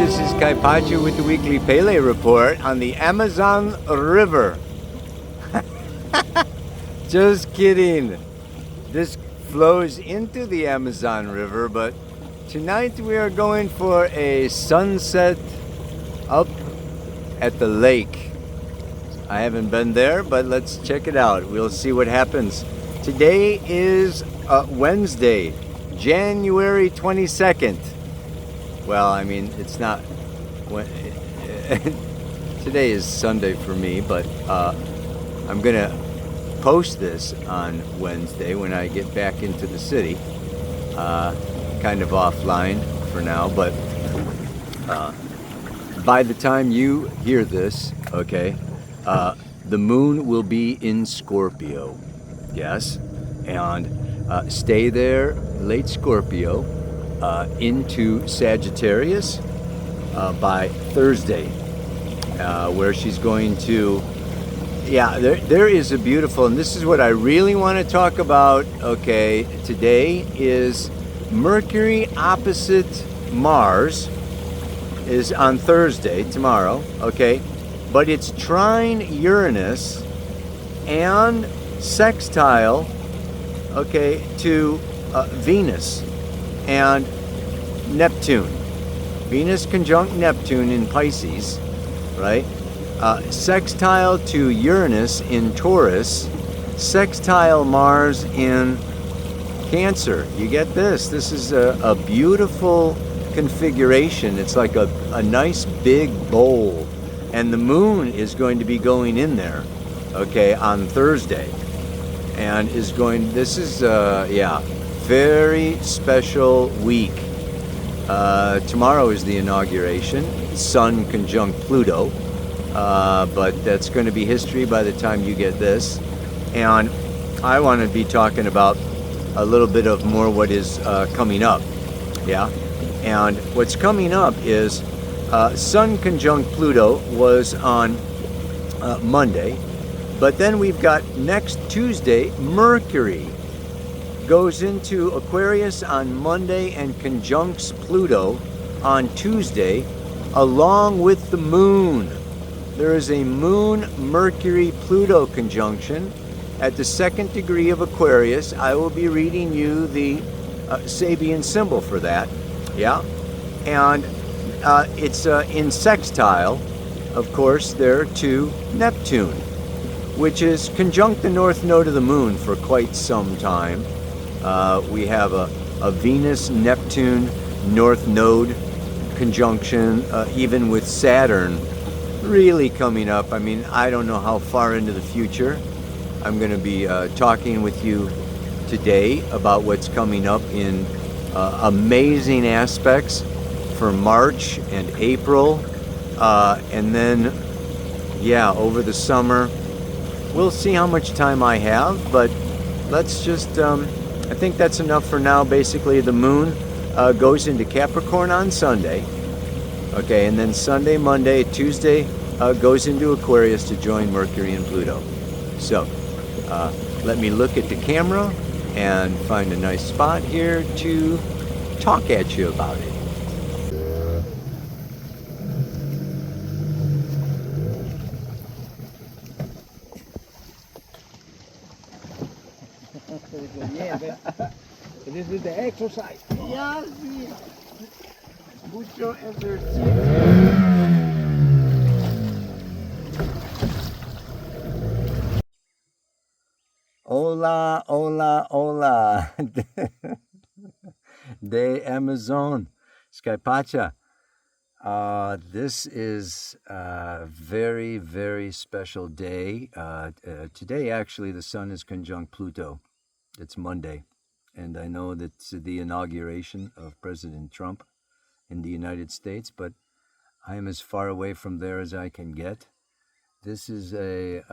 this is Kaipachu with the weekly Pele report on the Amazon River. Just kidding. This flows into the Amazon River, but tonight we are going for a sunset up at the lake. I haven't been there, but let's check it out. We'll see what happens. Today is Wednesday, January 22nd. Well, I mean, it's not. Today is Sunday for me, but I'm going to post this on Wednesday when I get back into the city. Kind of offline for now, but by the time you hear this, okay, the moon will be in Scorpio. Yes, and stay there, late Scorpio, into Sagittarius by Thursday, where she's going to, yeah, there is a beautiful, and this is what I really want to talk about, okay, today is Mercury opposite Mars is on Thursday, tomorrow, okay, but it's trine Uranus and sextile, okay, to Venus and Neptune. Venus conjunct Neptune in Pisces, right? Sextile to Uranus in Taurus, sextile Mars in Cancer. You get this. This is a beautiful configuration. It's like a nice big bowl. And the moon is going to be going in there, okay, on Thursday. And is going, this is, yeah, very special week. Tomorrow is the inauguration, Sun conjunct Pluto, but that's going to be history by the time you get this. And I want to be talking about a little bit of more what is coming up, yeah? And what's coming up is Sun conjunct Pluto was on Monday, but then we've got next Tuesday, Mercury goes into Aquarius on Monday and conjuncts Pluto on Tuesday, along with the moon. There is a moon-Mercury-Pluto conjunction at the 2nd degree of Aquarius. I will be reading you the Sabian symbol for that, yeah? And it's in sextile, of course, there to Neptune, which is conjunct the north node of the moon for quite some time. We have a Venus-Neptune north node conjunction, even with Saturn really coming up. I mean, I don't know how far into the future. I'm going to be talking with you today about what's coming up in amazing aspects for March and April. And then, yeah, over the summer. We'll see how much time I have, but let's just, I think that's enough for now. Basically, the moon goes into Capricorn on Sunday, okay, and then Sunday, Monday, Tuesday goes into Aquarius to join Mercury and Pluto. So, let me look at the camera and find a nice spot here to talk at you about it. This is the exercise. Ya, sí. Mucho ejercicio. Hola, hola, hola. De Amazon. Skypacha. This is a very, very special day. Today, actually, the sun is conjunct Pluto. It's Monday. And I know that's the inauguration of President Trump in the United States, but I am as far away from there as I can get. This is a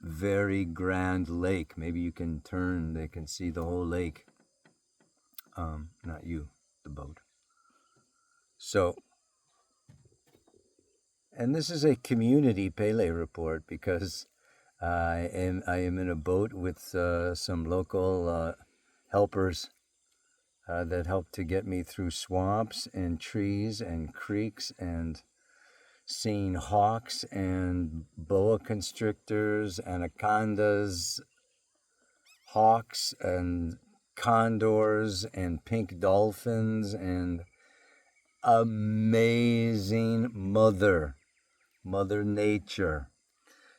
very grand lake. Maybe you can turn, they can see the whole lake. Not you, the boat. So, and this is a community Pele report because I am in a boat with some local helpers that helped to get me through swamps and trees and creeks and seeing hawks and boa constrictors, anacondas, hawks and condors and pink dolphins and amazing Mother Nature.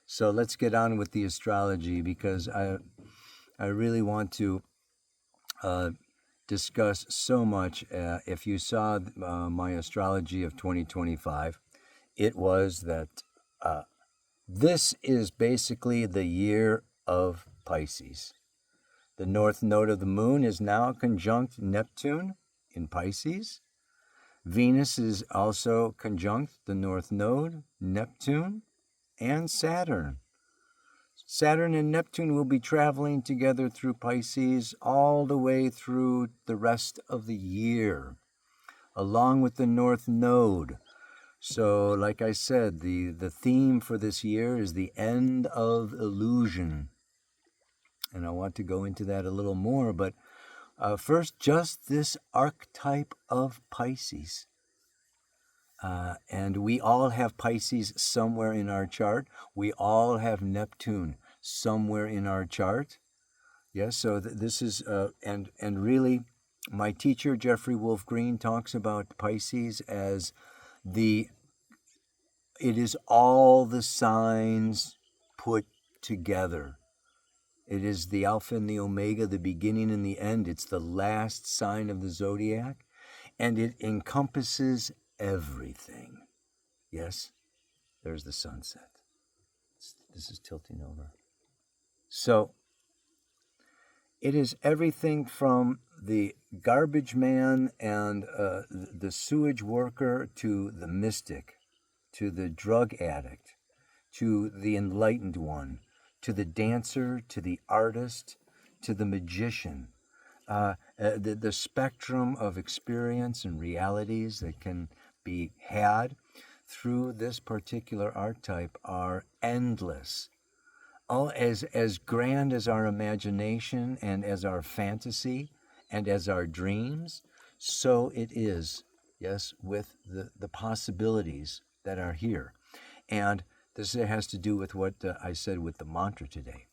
So let's get on with the astrology, because I really want to discuss so much. If you saw my astrology of 2025, it was that this is basically the year of Pisces. The north node of the moon is now conjunct Neptune in Pisces. Venus is also conjunct the north node, Neptune, and Saturn. Saturn and Neptune will be traveling together through Pisces all the way through the rest of the year, along with the north node. So, like I said, the theme for this year is the end of illusion. And I want to go into that a little more, but first, just this archetype of Pisces. And we all have Pisces somewhere in our chart. We all have Neptune somewhere in our chart. Yes, so this is, and really, my teacher, Jeffrey Wolf Green, talks about Pisces as it is all the signs put together. It is the Alpha and the Omega, the beginning and the end. It's the last sign of the zodiac, and it encompasses everything. Yes, there's the sunset. This is tilting over. So it is everything from the garbage man and the sewage worker to the mystic, to the drug addict, to the enlightened one, to the dancer, to the artist, to the magician. The spectrum of experience and realities that can be had through this particular archetype are endless. Oh, as grand as our imagination and as our fantasy and as our dreams, so it is, yes, with the possibilities that are here. And this has to do with what I said with the mantra today.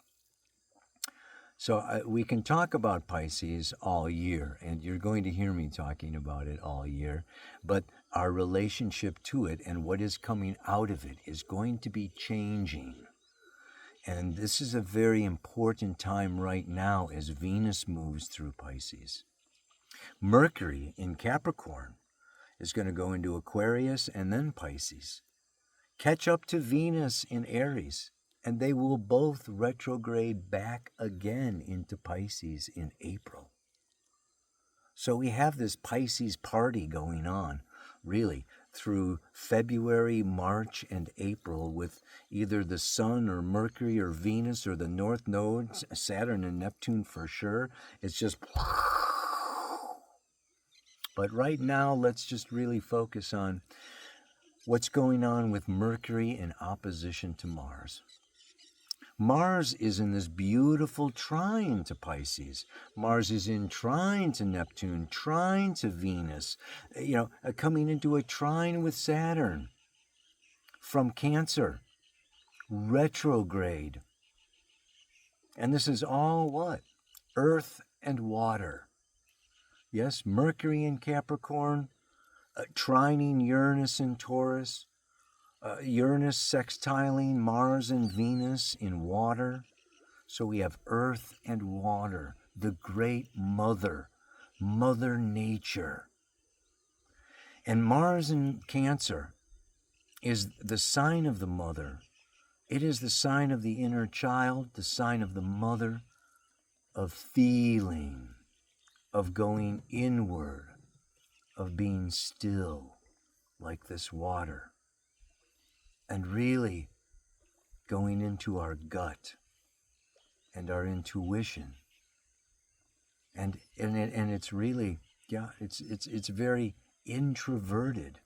So we can talk about Pisces all year, and you're going to hear me talking about it all year, but our relationship to it and what is coming out of it is going to be changing. And this is a very important time right now as Venus moves through Pisces. Mercury in Capricorn is going to go into Aquarius and then Pisces. Catch up to Venus in Aries, and they will both retrograde back again into Pisces in April. So we have this Pisces party going on, really, through February, March, and April, with either the Sun or Mercury or Venus or the North Nodes, Saturn and Neptune for sure. It's just... But right now, let's just really focus on what's going on with Mercury in opposition to Mars. Mars is in this beautiful trine to Pisces. Mars is in trine to Neptune, trine to Venus, coming into a trine with Saturn from Cancer, retrograde. And this is all what? Earth and water. Yes, Mercury in Capricorn, trining Uranus in Taurus, Uranus sextiling Mars and Venus in water. So we have earth and water, the great mother, Mother Nature. And Mars in Cancer is the sign of the mother. It is the sign of the inner child, the sign of the mother, of feeling, of going inward, of being still like this water, and really going into our gut and our intuition. And it's really, it's very introverted.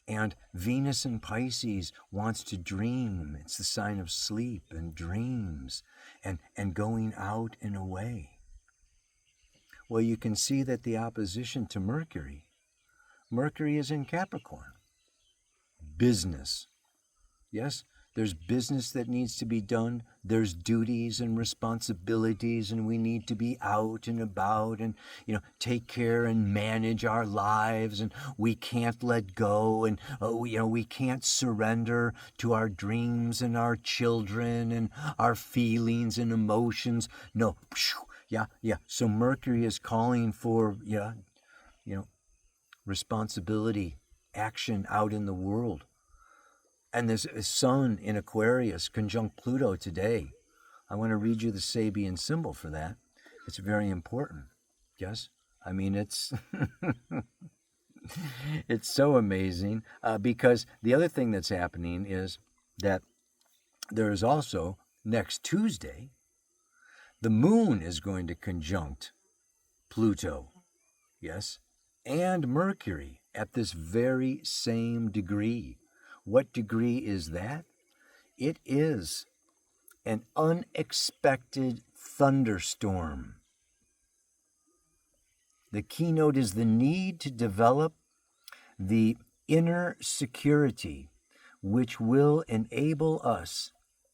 And Venus in Pisces wants to dream. It's the sign of sleep and dreams and going out and away. Well, you can see that the opposition to Mercury is in Capricorn. Business. Yes, there's business that needs to be done. There's duties and responsibilities, and we need to be out and about and, take care and manage our lives, and we can't let go, and, we can't surrender to our dreams and our children and our feelings and emotions. No, yeah. So Mercury is calling for, responsibility, action out in the world. And this Sun in Aquarius conjunct Pluto today. I want to read you the Sabian symbol for that. It's very important. Yes? I mean, it's it's so amazing because the other thing that's happening is that there is also, next Tuesday, the Moon is going to conjunct Pluto. Yes? And Mercury at this very same degree. What degree is that? It is an unexpected thunderstorm. The keynote is the need to develop the inner security which will enable us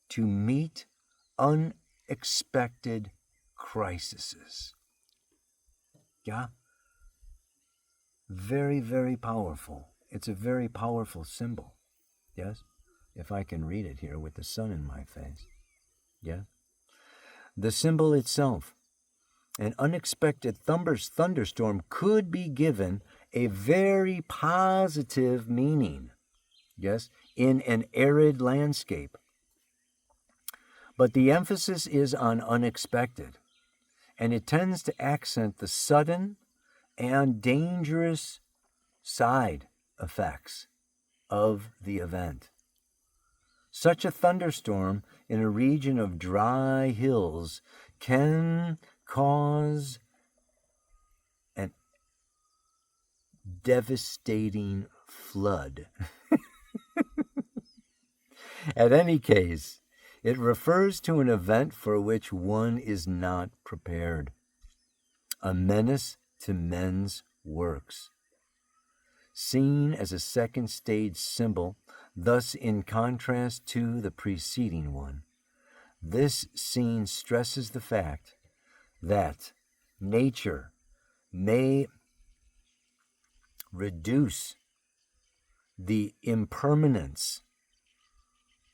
to meet unexpected crises. Yeah? Very, very powerful. It's a very powerful symbol. Yes? If I can read it here with the sun in my face. Yeah? The symbol itself, an unexpected thunderstorm, could be given a very positive meaning. Yes? In an arid landscape. But the emphasis is on unexpected, and it tends to accent the sudden and dangerous side effects of the event. Such a thunderstorm in a region of dry hills can cause an devastating flood. At any case, it refers to an event for which one is not prepared, a menace to men's works. Seen as a second stage symbol, thus in contrast to the preceding one, this scene stresses the fact that nature may reduce the impermanence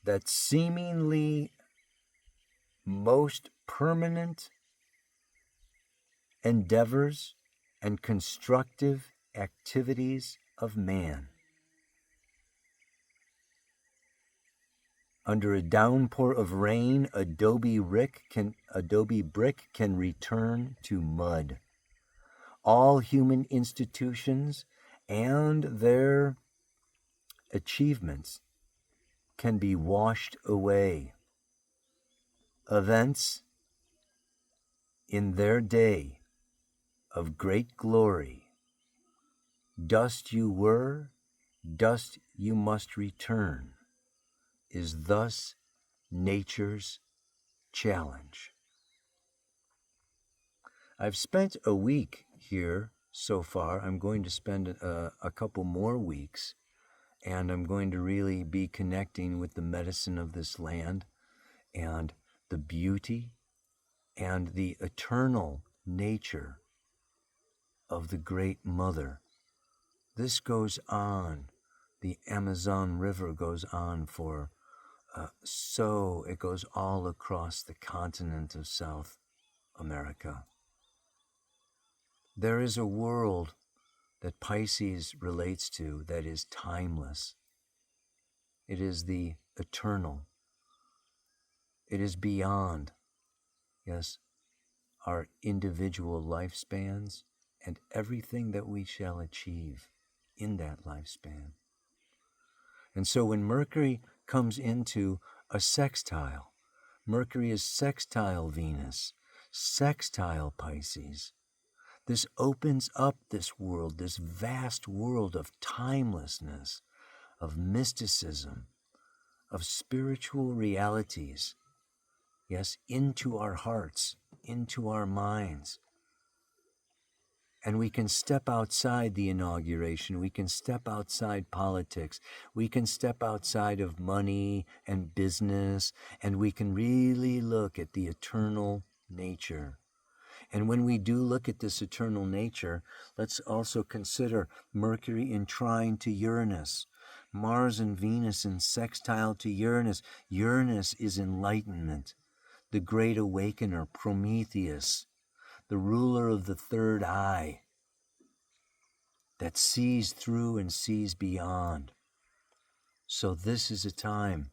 that seemingly most permanent endeavors and constructive activities of man. Under a downpour of rain, adobe brick can return to mud. All human institutions and their achievements can be washed away. Events in their day of great glory, dust you were, dust you must return, is thus nature's challenge. I've spent a week here so far. I'm going to spend a couple more weeks, and I'm going to really be connecting with the medicine of this land and the beauty and the eternal nature of the Great Mother. This goes on. The Amazon River goes on for it goes all across the continent of South America. There is a world that Pisces relates to that is timeless. It is the eternal. It is beyond, yes, our individual lifespans and everything that we shall achieve in that lifespan. And so when Mercury comes into a sextile, Mercury is sextile Venus, sextile Pisces. This opens up this world, this vast world of timelessness, of mysticism, of spiritual realities, yes, into our hearts, into our minds. And we can step outside the inauguration. We can step outside politics. We can step outside of money and business. And we can really look at the eternal nature. And when we do look at this eternal nature, let's also consider Mercury in trine to Uranus, Mars and Venus in sextile to Uranus. Uranus is enlightenment, the great awakener, Prometheus, the ruler of the third eye that sees through and sees beyond. So this is a time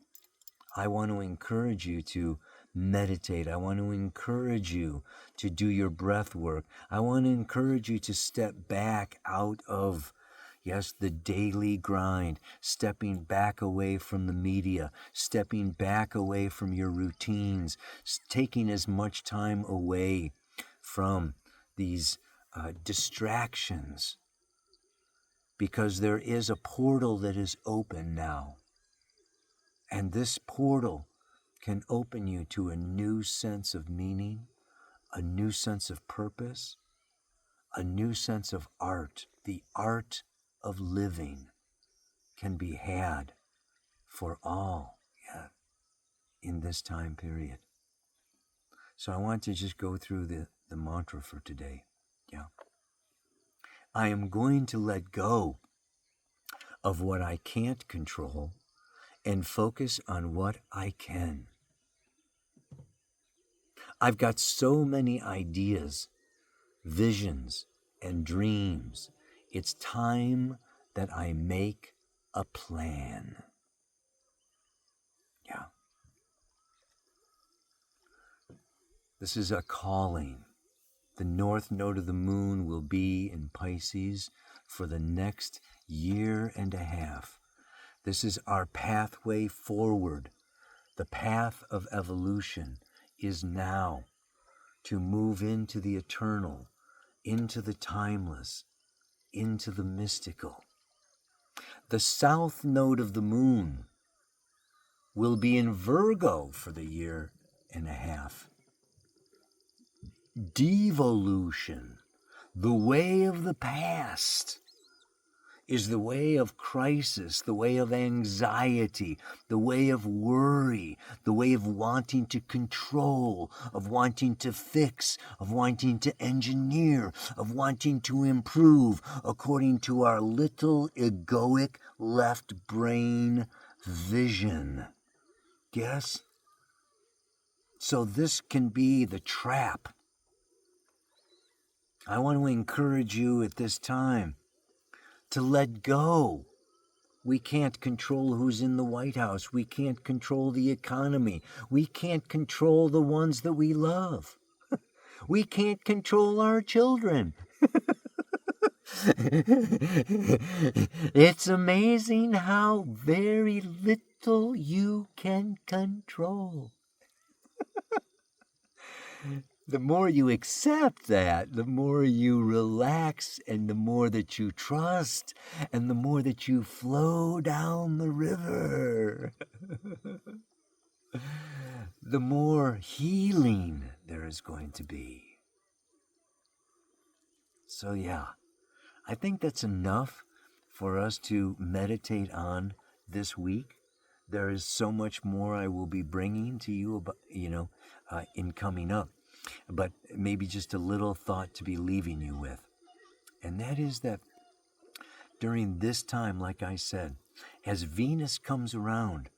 I want to encourage you to meditate. I want to encourage you to do your breath work. I want to encourage you to step back out of, yes, the daily grind, stepping back away from the media, stepping back away from your routines, taking as much time away from these distractions, because there is a portal that is open now. And this portal can open you to a new sense of meaning, a new sense of purpose, a new sense of art. The art of living can be had for all, yeah, in this time period. So I want to just go through the mantra for today. Yeah. I am going to let go of what I can't control and focus on what I can. I've got so many ideas, visions, and dreams. It's time that I make a plan. Yeah. This is a calling. The north node of the moon will be in Pisces for the next year and a half. This is our pathway forward. The path of evolution is now to move into the eternal, into the timeless, into the mystical. The south node of the moon will be in Virgo for the year and a half. Devolution, the way of the past, is the way of crisis, the way of anxiety, the way of worry, the way of wanting to control, of wanting to fix, of wanting to engineer, of wanting to improve according to our little egoic left brain vision. Yes? So this can be the trap. I want to encourage you at this time to let go. We can't control who's in the White House. We can't control the economy. We can't control the ones that we love. We can't control our children. It's amazing how very little you can control. The more you accept that, the more you relax, and the more that you trust, and the more that you flow down the river, the more healing there is going to be. So yeah, I think that's enough for us to meditate on this week. There is so much more I will be bringing to you about, in coming up. But maybe just a little thought to be leaving you with. And that is that during this time, like I said, as Venus comes around,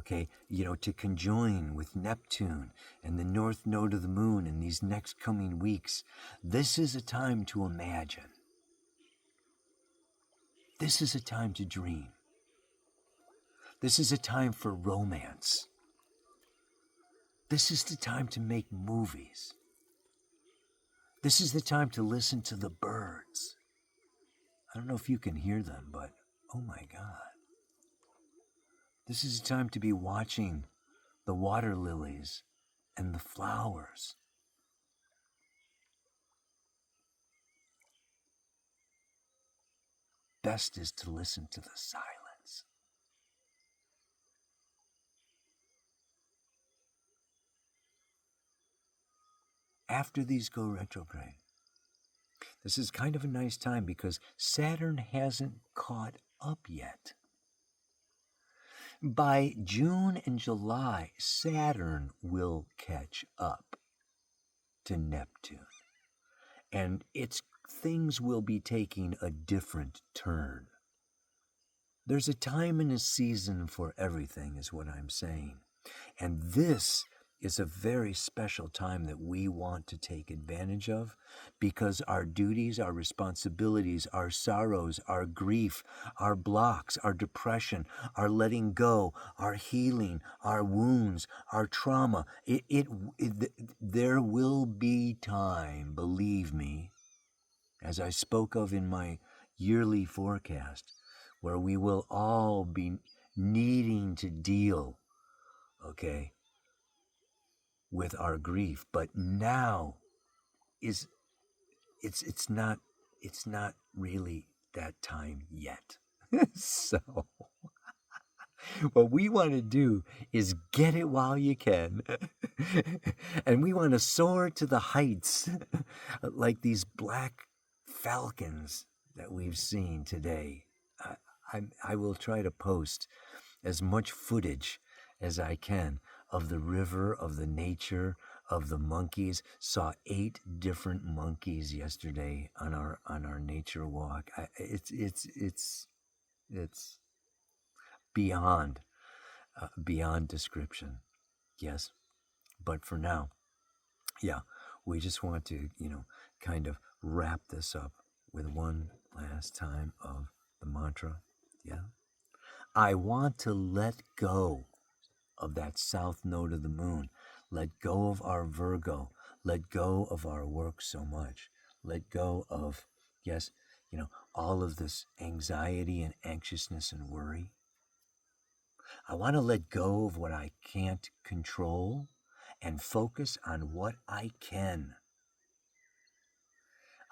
to conjoin with Neptune and the north node of the moon in these next coming weeks, this is a time to imagine. This is a time to dream. This is a time for romance. This is the time to make movies. This is the time to listen to the birds. I don't know if you can hear them, but oh my God. This is a time to be watching the water lilies and the flowers. Best is to listen to the silence. After these go retrograde, This is kind of a nice time because Saturn hasn't caught up yet. By June and July, Saturn will catch up to Neptune, and things will be taking a different turn. There's a time and a season for everything, is what I'm saying. And this is a very special time that we want to take advantage of, because our duties, our responsibilities, our sorrows, our grief, our blocks, our depression, our letting go, our healing, our wounds, our trauma, there will be time, believe me, as I spoke of in my yearly forecast, where we will all be needing to deal, okay, with our grief. But now it's not really that time yet. So what we want to do is get it while you can. And we want to soar to the heights like these black falcons that we've seen today. I will try to post as much footage as I can of the river, of the nature, of the monkeys. Saw 8 different monkeys yesterday on our nature walk. It's beyond description. Yes, but for now, yeah, we just want to kind of wrap this up with one last time of the mantra. Yeah, I want to let go of that south node of the moon. Let go of our Virgo. Let go of our work so much. Let go of, yes, all of this anxiety and anxiousness and worry. I want to let go of what I can't control and focus on what I can.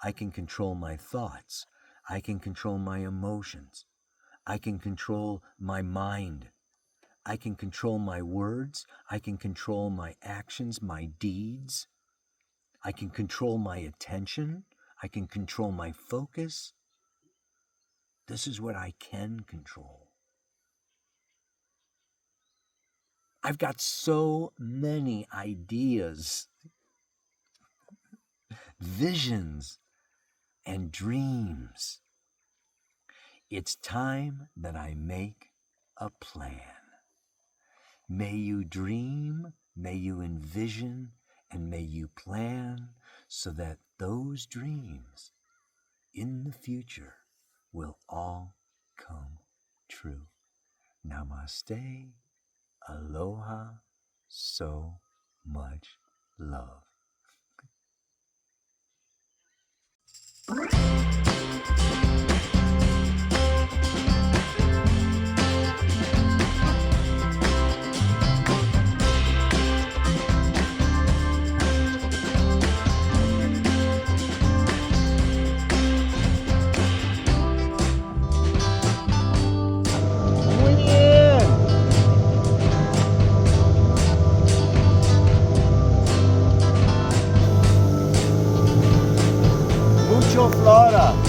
I can control my thoughts. I can control my emotions. I can control my mind. I can control my words. I can control my actions, my deeds. I can control my attention. I can control my focus. This is what I can control. I've got so many ideas, visions, and dreams. It's time that I make a plan. May you dream, may you envision, and may you plan so that those dreams in the future will all come true. Namaste, aloha, so much love. Mucho flora.